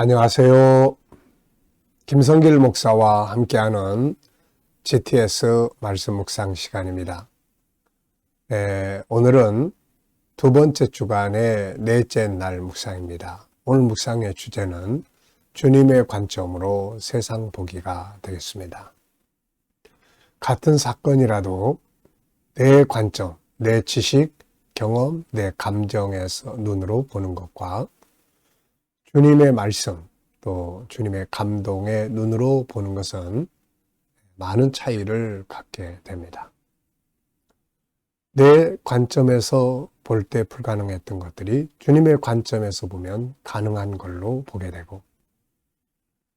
안녕하세요. 김성길 목사와 함께하는 GTS 말씀 묵상 시간입니다. 오늘은 두 번째 주간의 넷째 날 묵상입니다. 오늘 묵상의 주제는 주님의 관점으로 세상 보기가 되겠습니다. 같은 사건이라도 내 관점, 내 지식, 경험, 내 감정에서 눈으로 보는 것과 주님의 말씀, 또 주님의 감동의 눈으로 보는 것은 많은 차이를 갖게 됩니다. 내 관점에서 볼 때 불가능했던 것들이 주님의 관점에서 보면 가능한 걸로 보게 되고,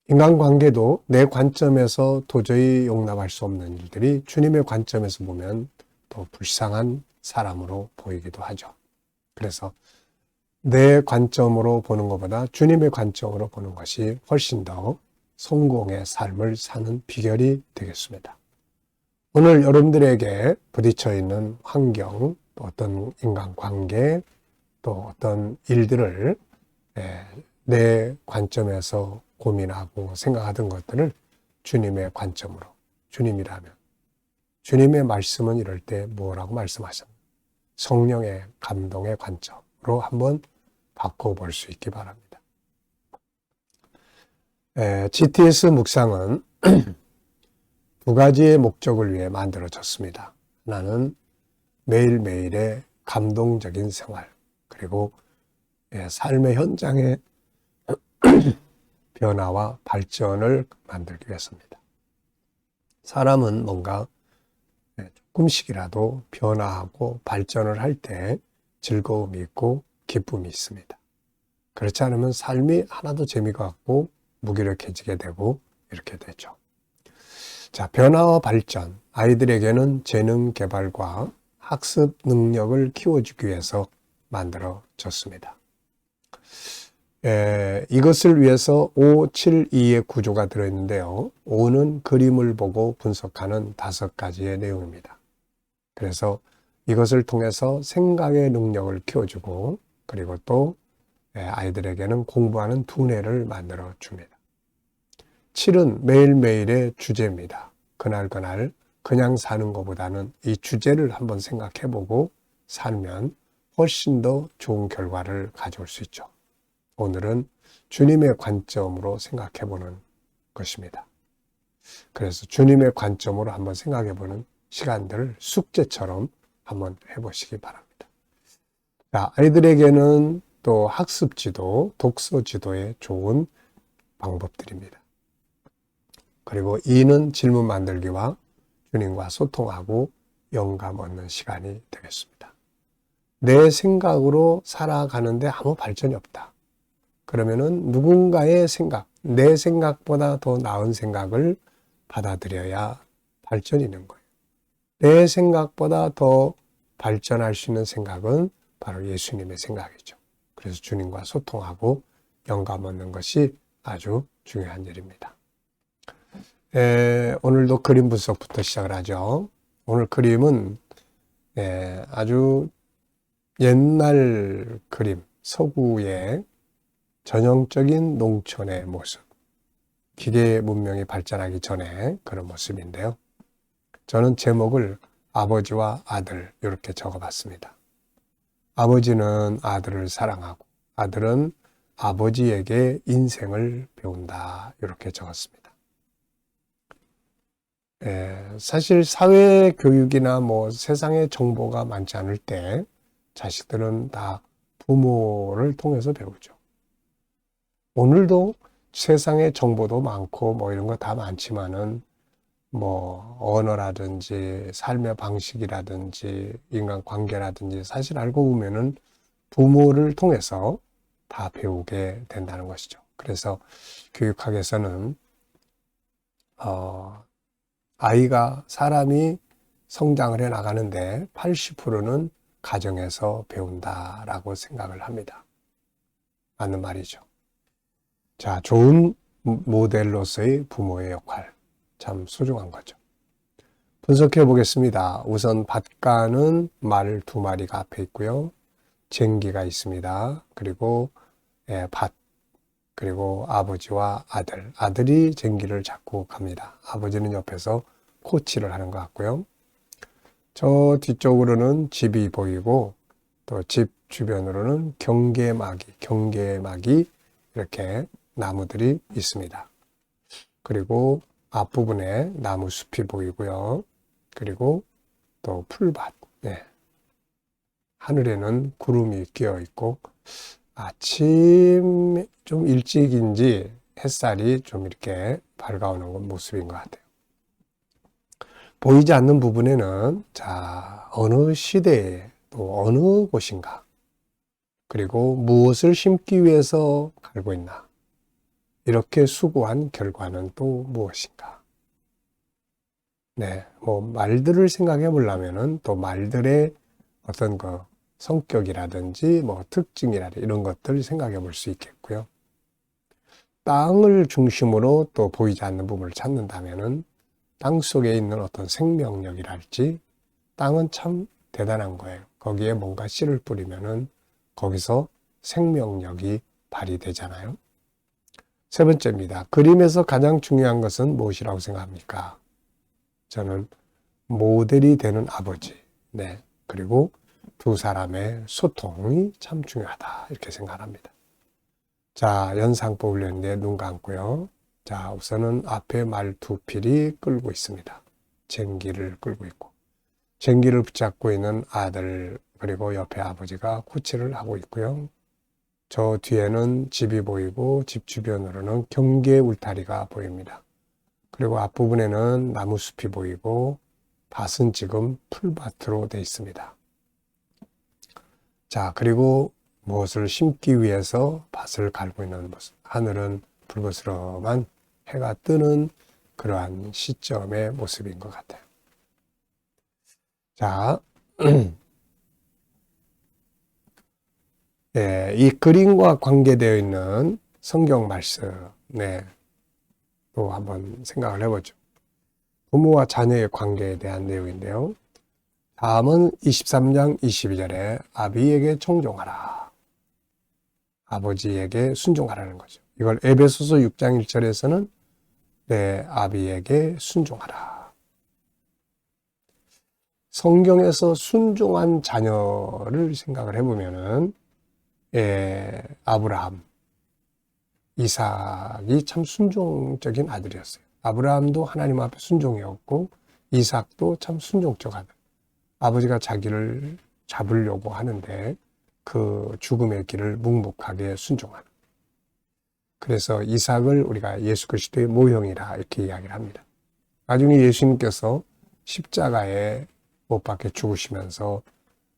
인간관계도 내 관점에서 도저히 용납할 수 없는 일들이 주님의 관점에서 보면 더 불쌍한 사람으로 보이기도 하죠. 그래서 내 관점으로 보는 것보다 주님의 관점으로 보는 것이 훨씬 더 성공의 삶을 사는 비결이 되겠습니다. 오늘 여러분들에게 부딪혀 있는 환경, 또 어떤 인간관계, 또 어떤 일들을 내 관점에서 고민하고 생각하던 것들을 주님의 관점으로, 주님이라면 주님의 말씀은 이럴 때 뭐라고 말씀하셨나요? 성령의 감동의 관점으로 한번 바꿔볼 수 있기 바랍니다. GTS 묵상은 두 가지의 목적을 위해 만들어졌습니다. 하나는 매일매일의 감동적인 생활, 그리고 삶의 현장의 변화와 발전을 만들기 위해서입니다. 사람은 뭔가 조금씩이라도 변화하고 발전을 할 때 즐거움이 있고 기쁨이 있습니다. 그렇지 않으면 삶이 하나도 재미가 없고 무기력해지게 되고 이렇게 되죠. 자, 변화와 발전, 아이들에게는 재능 개발과 학습 능력을 키워주기 위해서 만들어졌습니다. 이것을 위해서 572의 구조가 들어있는데요. 5는 그림을 보고 분석하는 5가지의 내용입니다. 그래서 이것을 통해서 생각의 능력을 키워주고, 그리고 또 아이들에게는 공부하는 두뇌를 만들어 줍니다. 7은 매일매일의 주제입니다. 그날 그냥 사는 것보다는 이 주제를 한번 생각해보고 살면 훨씬 더 좋은 결과를 가져올 수 있죠. 오늘은 주님의 관점으로 생각해보는 것입니다. 그래서 주님의 관점으로 한번 생각해보는 시간들을 숙제처럼 한번 해보시기 바랍니다. 자, 아이들에게는 또 학습지도, 독서지도에 좋은 방법들입니다. 그리고 2는 질문 만들기와 주님과 소통하고 영감 얻는 시간이 되겠습니다. 내 생각으로 살아가는데 아무 발전이 없다. 그러면은 누군가의 생각, 내 생각보다 더 나은 생각을 받아들여야 발전이 있는 거예요. 내 생각보다 더 발전할 수 있는 생각은 바로 예수님의 생각이죠. 그래서 주님과 소통하고 영감 얻는 것이 아주 중요한 일입니다. 오늘도 그림 분석부터 시작을 하죠. 오늘 그림은 아주 옛날 그림, 서구의 전형적인 농촌의 모습, 기계 문명이 발전하기 전에 그런 모습인데요. 저는 제목을 아버지와 아들 이렇게 적어봤습니다. 아버지는 아들을 사랑하고 아들은 아버지에게 인생을 배운다 이렇게 적었습니다. 사실 사회 교육이나 세상의 정보가 많지 않을 때 자식들은 다 부모를 통해서 배우죠. 오늘도 세상의 정보도 많고 이런 거 다 많지만은 언어라든지 삶의 방식이라든지 인간관계라든지 사실 알고 보면은 부모를 통해서 다 배우게 된다는 것이죠. 그래서 교육학에서는 사람이 성장을 해 나가는데 80%는 가정에서 배운다라고 생각을 합니다. 맞는 말이죠. 자, 좋은 모델로서의 부모의 역할, 참 소중한 거죠. 분석해 보겠습니다. 우선 밭가는 말 2마리가 앞에 있고요. 쟁기가 있습니다. 그리고 밭, 그리고 아버지와 아들이 쟁기를 잡고 갑니다. 아버지는 옆에서 코치를 하는 것 같고요. 저 뒤쪽으로는 집이 보이고 또 집 주변으로는 경계막이 이렇게 나무들이 있습니다. 그리고 앞부분에 나무 숲이 보이고요. 그리고 또 풀밭, 네. 하늘에는 구름이 끼어 있고 아침 좀 일찍인지 햇살이 좀 이렇게 밝아오는 모습인 것 같아요. 보이지 않는 부분에는 자, 어느 시대에 또 어느 곳인가, 그리고 무엇을 심기 위해서 갈고 있나, 이렇게 수고한 결과는 또 무엇인가. 네, 뭐 말들을 생각해 보려면은 또 말들의 어떤 그 성격이라든지 뭐 특징이라든지 이런 것들을 생각해 볼 수 있겠고요. 땅을 중심으로 또 보이지 않는 부분을 찾는다면은 땅 속에 있는 어떤 생명력이랄지, 땅은 참 대단한 거예요. 거기에 뭔가 씨를 뿌리면은 거기서 생명력이 발휘되잖아요. 세 번째입니다. 그림에서 가장 중요한 것은 무엇이라고 생각합니까? 저는 모델이 되는 아버지, 네, 그리고 두 사람의 소통이 참 중요하다, 이렇게 생각합니다. 자, 연상법을 했는데 눈 감고요. 자, 우선은 앞에 말 두 필이 끌고 있습니다. 쟁기를 끌고 있고, 쟁기를 붙잡고 있는 아들, 그리고 옆에 아버지가 코치를 하고 있고요. 저 뒤에는 집이 보이고 집 주변으로는 경계 울타리가 보입니다. 그리고 앞부분에는 나무 숲이 보이고 밭은 지금 풀밭으로 되어 있습니다. 자, 그리고 무엇을 심기 위해서 밭을 갈고 있는 모습. 하늘은 불그스름한 해가 뜨는 그러한 시점의 모습인 것 같아요. 자, 네, 이 그림과 관계되어 있는 성경 말씀, 네, 또 한번 생각을 해보죠. 부모와 자녀의 관계에 대한 내용인데요. 다음은 23장 22절에 아비에게 청종하라, 아버지에게 순종하라는 거죠. 이걸 에베소서 6장 1절에서는 네, 아비에게 순종하라. 성경에서 순종한 자녀를 생각을 해보면은 아브라함, 이삭이 참 순종적인 아들이었어요. 아브라함도 하나님 앞에 순종이었고 이삭도 참 순종적 아들. 아버지가 자기를 잡으려고 하는데 그 죽음의 길을 묵묵하게 순종하는. 그래서 이삭을 우리가 예수 그리스도의 모형이라 이렇게 이야기를 합니다. 나중에 예수님께서 십자가에 못 박혀 죽으시면서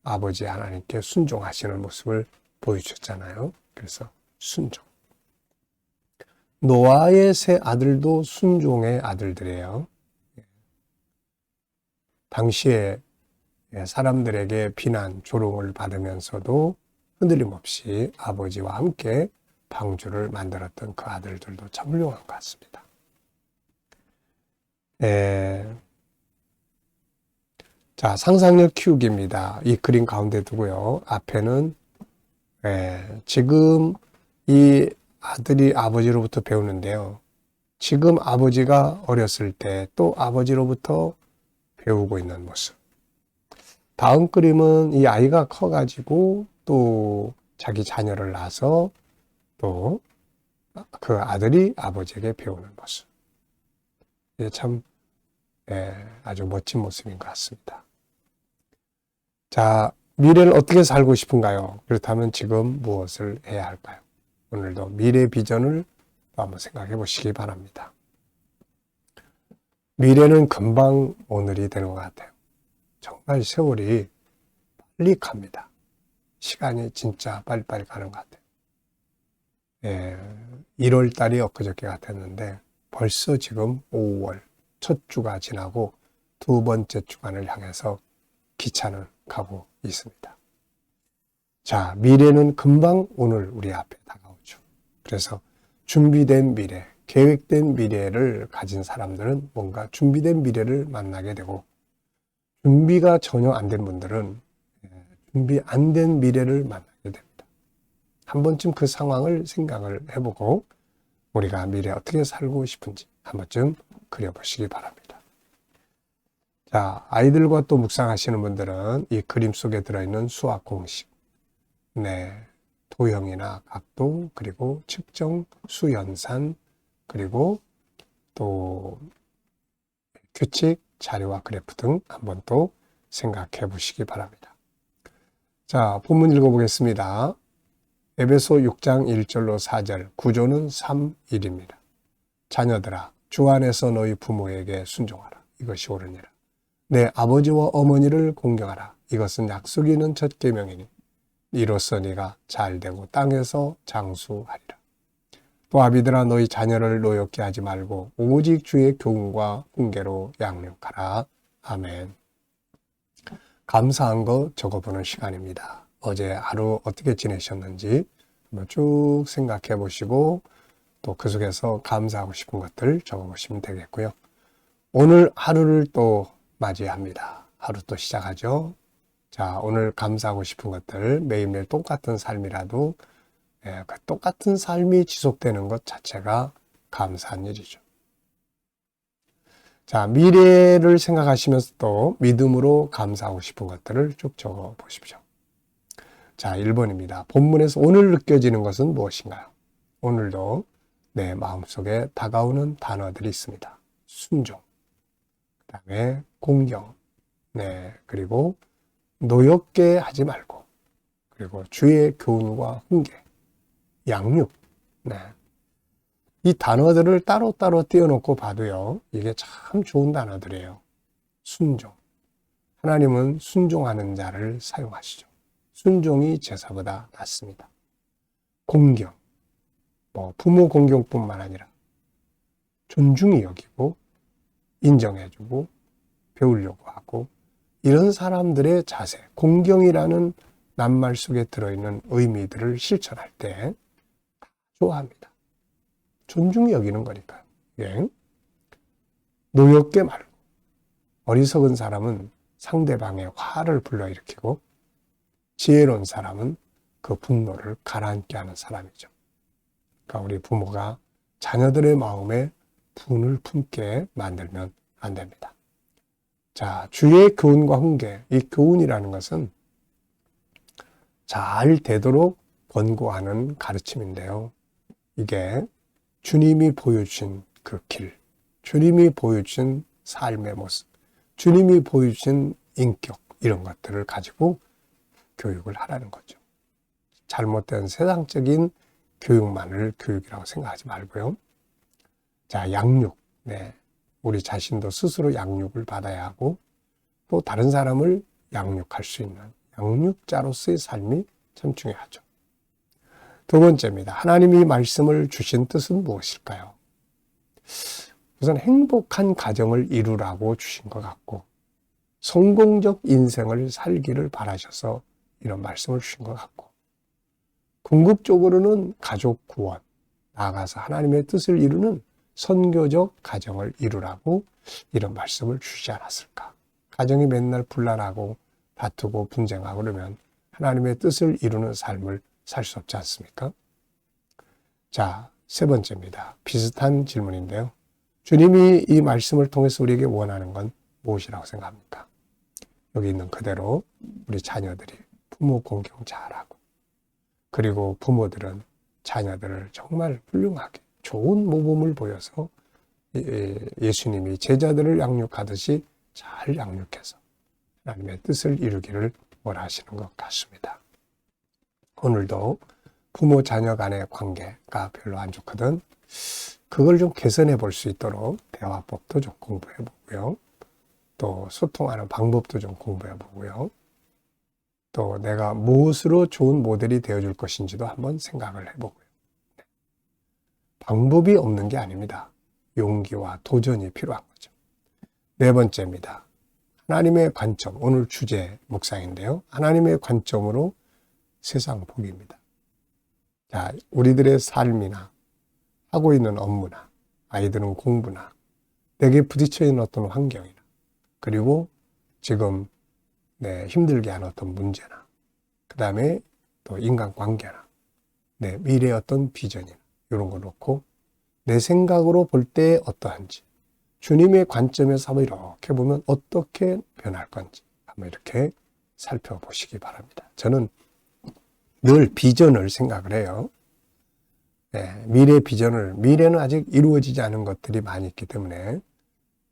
아버지 하나님께 순종하시는 모습을 보여주셨잖아요. 그래서 순종. 노아의 세 아들도 순종의 아들들이에요. 당시에 사람들에게 비난, 조롱을 받으면서도 흔들림 없이 아버지와 함께 방주를 만들었던 그 아들들도 참 훌륭한 것 같습니다. 자, 상상력 키우기입니다. 이 그림 가운데 두고요. 앞에는 지금 이 아들이 아버지로부터 배우는데요. 지금 아버지가 어렸을 때 또 아버지로부터 배우고 있는 모습. 다음 그림은 이 아이가 커가지고 또 자기 자녀를 낳아서 또 그 아들이 아버지에게 배우는 모습. 이게 참 아주 멋진 모습인 것 같습니다. 자, 미래를 어떻게 살고 싶은가요? 그렇다면 지금 무엇을 해야 할까요? 오늘도 미래 비전을 한번 생각해 보시기 바랍니다. 미래는 금방 오늘이 되는 것 같아요. 정말 세월이 빨리 갑니다. 시간이 진짜 빨리빨리 가는 것 같아요. 1월 달이 엊그저께 같았는데 벌써 지금 5월 첫 주가 지나고 두 번째 주간을 향해서 기차는 가고 있습니다. 자, 미래는 금방 오늘 우리 앞에 다가오죠. 그래서 준비된 미래, 계획된 미래를 가진 사람들은 뭔가 준비된 미래를 만나게 되고, 준비가 전혀 안 된 분들은 준비 안 된 미래를 만나게 됩니다. 한 번쯤 그 상황을 생각을 해보고 우리가 미래에 어떻게 살고 싶은지 한 번쯤 그려보시기 바랍니다. 자, 아이들과 또 묵상하시는 분들은 이 그림 속에 들어있는 수학 공식, 도형이나 각도, 그리고 측정, 수연산, 그리고 또 규칙, 자료와 그래프 등 한번 또 생각해 보시기 바랍니다. 자, 본문 읽어보겠습니다. 에베소 6장 1절로 4절, 구조는 3, 1입니다. 자녀들아, 주 안에서 너희 부모에게 순종하라. 이것이 옳으니라. 내 아버지와 어머니를 공경하라. 이것은 약속이 있는 첫 계명이니 이로써 네가 잘되고 땅에서 장수하리라. 또 아비들아, 너희 자녀를 노엽게 하지 말고 오직 주의 교훈과 훈계로 양육하라. 아멘. 감사한 거 적어보는 시간입니다. 어제 하루 어떻게 지내셨는지 한번 쭉 생각해 보시고 또 그 속에서 감사하고 싶은 것들 적어보시면 되겠고요. 오늘 하루를 또 맞이합니다. 하루 또 시작하죠. 자, 오늘 감사하고 싶은 것들 매일매일 똑같은 삶이라도 그 똑같은 삶이 지속되는 것 자체가 감사한 일이죠. 자, 미래를 생각하시면서 또 믿음으로 감사하고 싶은 것들을 쭉 적어 보십시오. 자, 1번입니다. 본문에서 오늘 느껴지는 것은 무엇인가요? 오늘도 내 마음속에 다가오는 단어들이 있습니다. 순종, 그 다음에 공경, 그리고 노엽게 하지 말고, 그리고 주의 교훈과 훈계, 양육, 이 단어들을 따로따로 띄워놓고 봐도요, 이게 참 좋은 단어들이에요. 순종. 하나님은 순종하는 자를 사용하시죠. 순종이 제사보다 낫습니다. 공경. 부모 공경뿐만 아니라 존중이 여기고, 인정해주고, 배우려고 하고, 이런 사람들의 자세, 공경이라는 낱말 속에 들어있는 의미들을 실천할 때 좋아합니다. 존중이 여기는 거니까요. 예. 노엽게 말고 어리석은 사람은 상대방의 화를 불러일으키고 지혜로운 사람은 그 분노를 가라앉게 하는 사람이죠. 그러니까 우리 부모가 자녀들의 마음에 분을 품게 만들면 안 됩니다. 자, 주의 교훈과 훈계, 이 교훈이라는 것은 잘 되도록 권고하는 가르침인데요. 이게 주님이 보여주신 그 길, 주님이 보여주신 삶의 모습, 주님이 보여주신 인격, 이런 것들을 가지고 교육을 하라는 거죠. 잘못된 세상적인 교육만을 교육이라고 생각하지 말고요. 자, 양육. 우리 자신도 스스로 양육을 받아야 하고 또 다른 사람을 양육할 수 있는 양육자로서의 삶이 참 중요하죠. 두 번째입니다. 하나님이 말씀을 주신 뜻은 무엇일까요? 우선 행복한 가정을 이루라고 주신 것 같고 성공적 인생을 살기를 바라셔서 이런 말씀을 주신 것 같고 궁극적으로는 가족 구원, 나아가서 하나님의 뜻을 이루는 선교적 가정을 이루라고 이런 말씀을 주시지 않았을까? 가정이 맨날 분란하고 다투고 분쟁하고 그러면 하나님의 뜻을 이루는 삶을 살 수 없지 않습니까? 자, 세 번째입니다. 비슷한 질문인데요. 주님이 이 말씀을 통해서 우리에게 원하는 건 무엇이라고 생각합니까? 여기 있는 그대로 우리 자녀들이 부모 공경 잘하고 그리고 부모들은 자녀들을 정말 훌륭하게 좋은 모범을 보여서 예수님이 제자들을 양육하듯이 잘 양육해서 하나님의 뜻을 이루기를 원하시는 것 같습니다. 오늘도 부모 자녀 간의 관계가 별로 안 좋거든. 그걸 좀 개선해 볼 수 있도록 대화법도 좀 공부해 보고요. 또 소통하는 방법도 좀 공부해 보고요. 또 내가 무엇으로 좋은 모델이 되어줄 것인지도 한번 생각을 해보고요. 방법이 없는 게 아닙니다. 용기와 도전이 필요한 거죠. 네 번째입니다. 하나님의 관점, 오늘 주제 묵상인데요. 하나님의 관점으로 세상 보기입니다. 자, 우리들의 삶이나 하고 있는 업무나 아이들은 공부나 내게 부딪혀 있는 어떤 환경이나 그리고 지금 힘들게 하는 어떤 문제나 그 다음에 또 인간관계나 내 미래의 어떤 비전이나 이런 걸 놓고 내 생각으로 볼 때 어떠한지, 주님의 관점에서 한번 이렇게 보면 어떻게 변할 건지 한번 이렇게 살펴보시기 바랍니다. 저는 늘 비전을 생각을 해요. 네, 미래 비전을, 미래는 아직 이루어지지 않은 것들이 많이 있기 때문에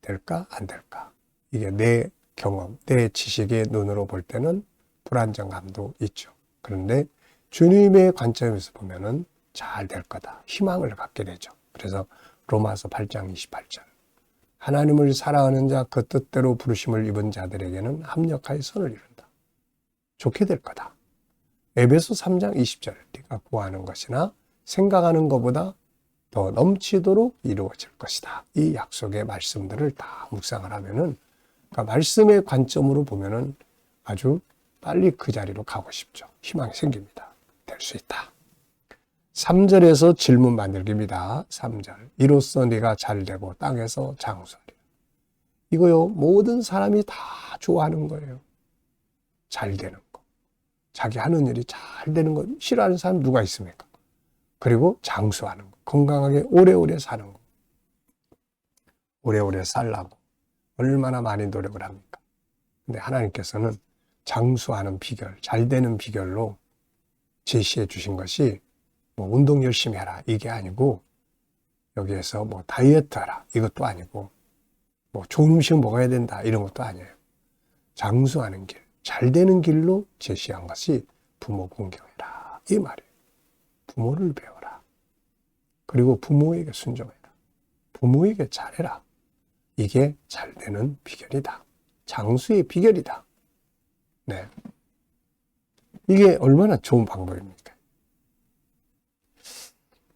될까 안 될까, 이게 내 경험, 내 지식의 눈으로 볼 때는 불안정감도 있죠. 그런데 주님의 관점에서 보면은 잘 될 거다, 희망을 갖게 되죠. 그래서 로마서 8장 28절, 하나님을 사랑하는 자, 그 뜻대로 부르심을 입은 자들에게는 합력하여 선을 이룬다. 좋게 될 거다. 에베소 3장 20절, 네가 구하는 것이나 생각하는 것보다 더 넘치도록 이루어질 것이다. 이 약속의 말씀들을 다 묵상을 하면은, 그러니까 말씀의 관점으로 보면은 아주 빨리 그 자리로 가고 싶죠. 희망이 생깁니다. 될 수 있다. 3절에서 질문 만들기입니다. 3절. 이로써 네가 잘되고 땅에서 장수하리라. 이거요, 모든 사람이 다 좋아하는 거예요. 잘 되는 거. 자기 하는 일이 잘 되는 거 싫어하는 사람 누가 있습니까? 그리고 장수하는 거. 건강하게 오래오래 사는 거. 오래오래 살라고 얼마나 많이 노력을 합니까? 근데 하나님께서는 장수하는 비결, 잘 되는 비결로 제시해 주신 것이 뭐 운동 열심히 해라 이게 아니고, 여기에서 뭐 다이어트 하라 이것도 아니고, 뭐 좋은 음식 먹어야 된다 이런 것도 아니에요. 장수하는 길, 잘 되는 길로 제시한 것이 부모 공경해라 이 말이에요. 부모를 배워라. 그리고 부모에게 순종해라. 부모에게 잘해라. 이게 잘 되는 비결이다. 장수의 비결이다. 네. 이게 얼마나 좋은 방법입니까?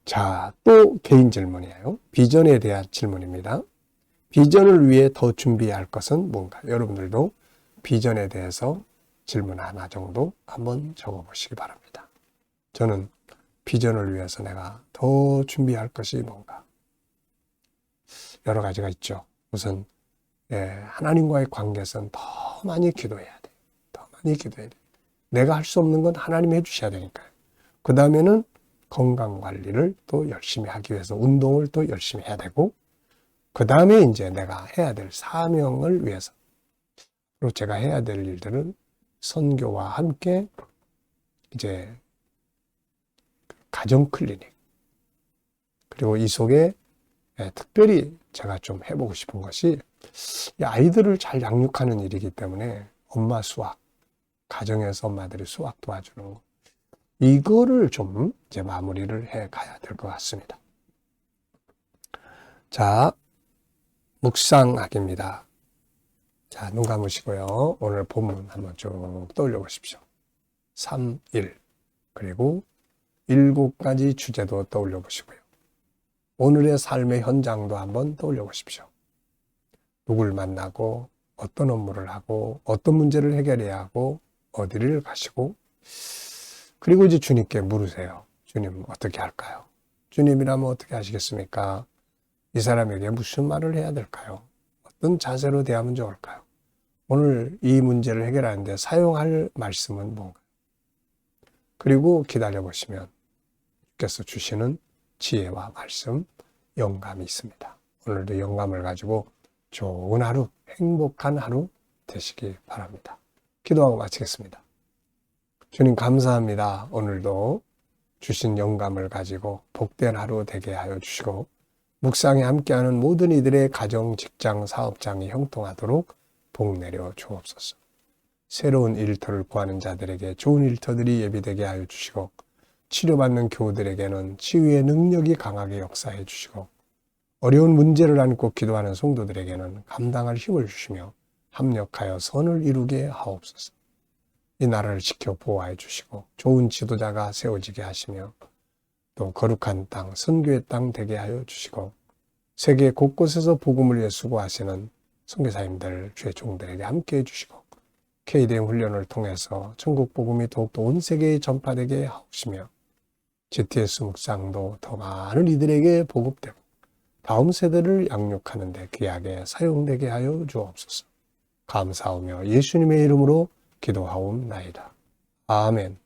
자, 또 개인 질문이에요. 비전에 대한 질문입니다. 비전을 위해 더 준비해야 할 것은 뭔가? 여러분들도 비전에 대해서 질문 하나 정도 한번 적어보시기 바랍니다. 저는 비전을 위해서 내가 더 준비할 것이 뭔가? 여러 가지가 있죠. 우선 하나님과의 관계에서는 더 많이 기도해야 돼. 더 많이 기도해야 돼. 내가 할 수 없는 건 하나님이 해주셔야 되니까요. 그 다음에는 건강관리를 또 열심히 하기 위해서 운동을 또 열심히 해야 되고, 그 다음에 이제 내가 해야 될 사명을 위해서, 그리고 제가 해야 될 일들은 선교와 함께 이제 가정 클리닉, 그리고 이 속에 특별히 제가 좀 해보고 싶은 것이 아이들을 잘 양육하는 일이기 때문에 엄마 수학, 가정에서 엄마들이 수학 도와주는 거, 이거를 좀 이제 마무리를 해 가야 될 것 같습니다. 자, 묵상학입니다. 자, 눈 감으시고요. 오늘 본문 한번 쭉 떠올려 보십시오. 3, 1. 그리고 7가지 주제도 떠올려 보시고요. 오늘의 삶의 현장도 한번 떠올려 보십시오. 누굴 만나고, 어떤 업무를 하고, 어떤 문제를 해결해야 하고, 어디를 가시고, 그리고 이제 주님께 물으세요. 주님 어떻게 할까요? 주님이라면 어떻게 하시겠습니까? 이 사람에게 무슨 말을 해야 될까요? 어떤 자세로 대하면 좋을까요? 오늘 이 문제를 해결하는데 사용할 말씀은 뭔가요? 그리고 기다려 보시면 주께서 주시는 지혜와 말씀, 영감이 있습니다. 오늘도 영감을 가지고 좋은 하루, 행복한 하루 되시기 바랍니다. 기도하고 마치겠습니다. 주님 감사합니다. 오늘도 주신 영감을 가지고 복된 하루 되게 하여 주시고, 묵상에 함께하는 모든 이들의 가정, 직장, 사업장이 형통하도록 복 내려 주옵소서. 새로운 일터를 구하는 자들에게 좋은 일터들이 예비되게 하여 주시고, 치료받는 교우들에게는 치유의 능력이 강하게 역사해 주시고, 어려운 문제를 안고 기도하는 성도들에게는 감당할 힘을 주시며 합력하여 선을 이루게 하옵소서. 이 나라를 지켜 보호해 주시고 좋은 지도자가 세워지게 하시며 또 거룩한 땅, 선교의 땅 되게 하여 주시고, 세계 곳곳에서 복음을 위해 수고하시는 선교사님들, 주의 종들에게 함께해 주시고, KDM 훈련을 통해서 천국 복음이 더욱더 온 세계에 전파되게 하옵시며, GTS 묵상도 더 많은 이들에게 보급되고 다음 세대를 양육하는 데 귀하게 사용되게 하여 주옵소서. 감사하며 예수님의 이름으로 기도하옵나이다. 아멘.